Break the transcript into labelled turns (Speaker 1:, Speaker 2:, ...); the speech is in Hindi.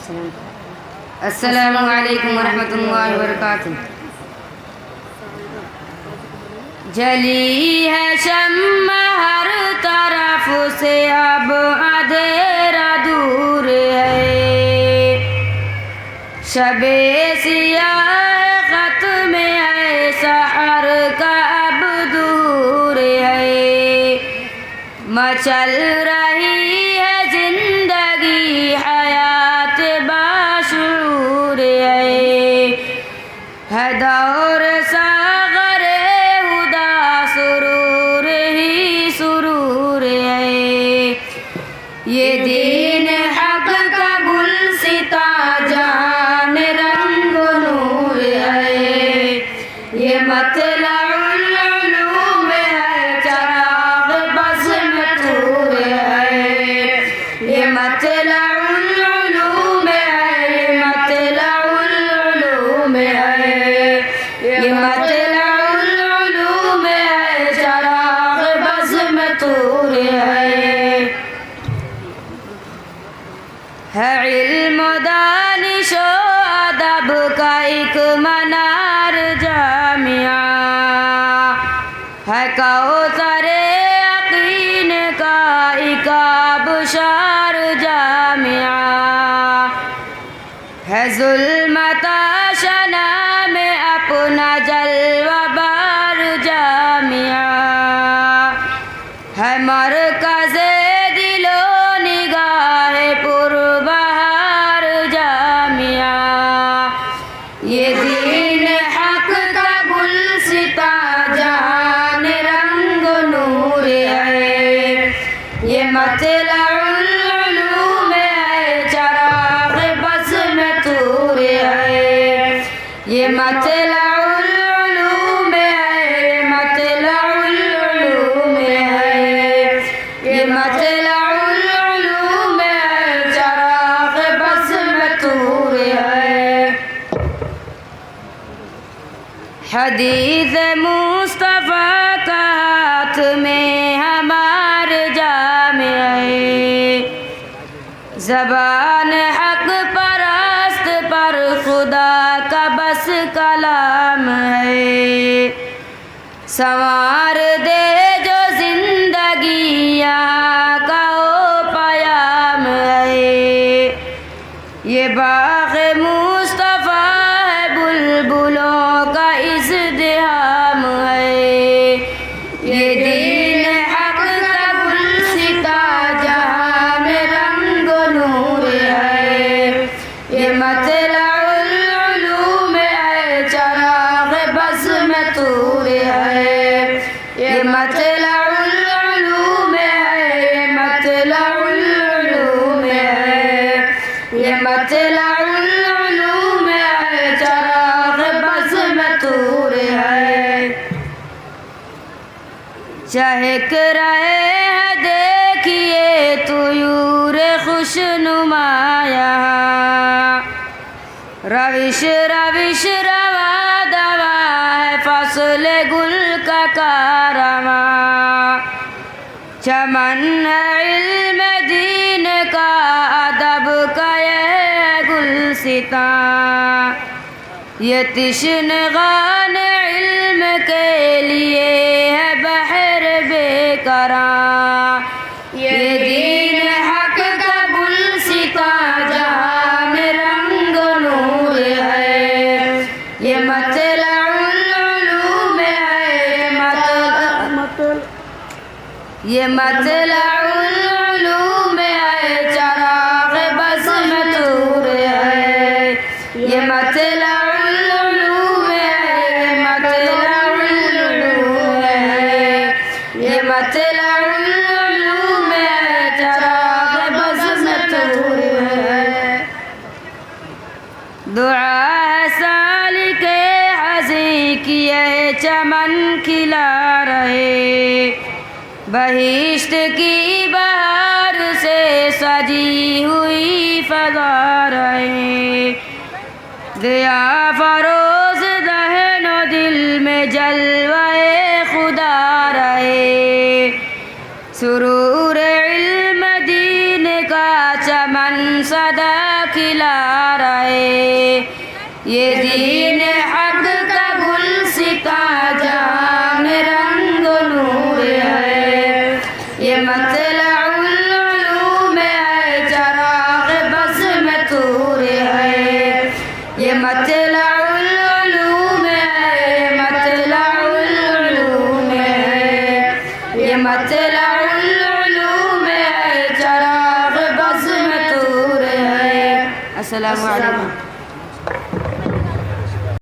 Speaker 1: अस्सलामु अलैकुम वरहमतुल्लाहि वबरकातुहू। जली है शम्मा हर तरफ से, अब अंधेरा दूर है। शबे सियाह खत में है, सहर का अब दूर है। मचल रही है जिंदगी, हयात बाशूर है दौर सागरे हुदा, सुरूर ही सुरूर है। ये दीन हक का गुलसिता, जान रंग नूर है। ये मतलउल उलूम है, चराग बज़्म तूर है। ये मतलउल उलूम है, ये मतलउल उलूम है। ये मतलउल उलूम है, चराग बज़्म तूर है इल्म दानिश व अदब का एक मनार जामिया है। कौसरे यकीन का एक आबशार जामिया है। ज़ुल्मत शना में अपना जलवा बार जामिया है। मरकज़े दिलो निगाह पुरबहार जामिया। ये दीन हक का गुलसिता, जान रंग नूर है। ये मतलउल उलूम है, चराग बज़्म तूर है। ये मतलउल उलूम है, मतलउल उलूम है। ये मतलउल उलूम है, चराग बज़्म तूर है। हदीस मुस्तफ़ा का हाथ में हमारे जामिया है। ज़बान हक परस्त पर खुदा का बस कलाम है। संवार दे जो जिंदगी, यहाँ का ओ पयाम है। ये बाग़ मुस्तफ़ा है, बुलबुलों का इज़्दिहाम है। ये दीन हक का गुलसिता, जहाँ में रंग नूर है। ये मतलउल उलूम है, चराग बज़्म तूर है। ये मतलउल उलूम है, ये मतलउल उलूम है। ये मतलउल उलूम है, चराग बज़्म तूर है। चहक रहे हैं देखिए तुयूर खुशनुमाया, रविश रविश रवा दवा है फसल गुल का कारवा। चमन है इल्म दीन का, अदब का ये गुलसिता। ये तिश्नगान इल्म के लिए है बहर बेकरां। ये दीन हक का गुलसिता, जहाँ में रंग नूर है। ये मतलउल उलूम है, ये मतलउल उलूम है, चराग बज़्म तूर है। ये मतलउल उलूम है, मतलउल उलूम है। ये मतलउल उलूम है, चराग बज़्म तूर है। दुआ है सालिके हज़ी की, ये चमन खिला रहे। बहिश्त की बहार से सजी हुई फ़ज़ा रहे। दिया फरोज़ दहनो दिल में जलवाए खुदा रहे। सुरूर इल्म दीन का चमन सदा खिला रहे। ये दीन हक का गुलसिता जान रंग नूर है। ये मतलउल उलूम है चराग बस में तूर है। ये मतलउल उलूम है, मतलउल उलूम है। ये मतलउल उलूम है चराग बस में तूर है। अस्सलामु अलैकुम।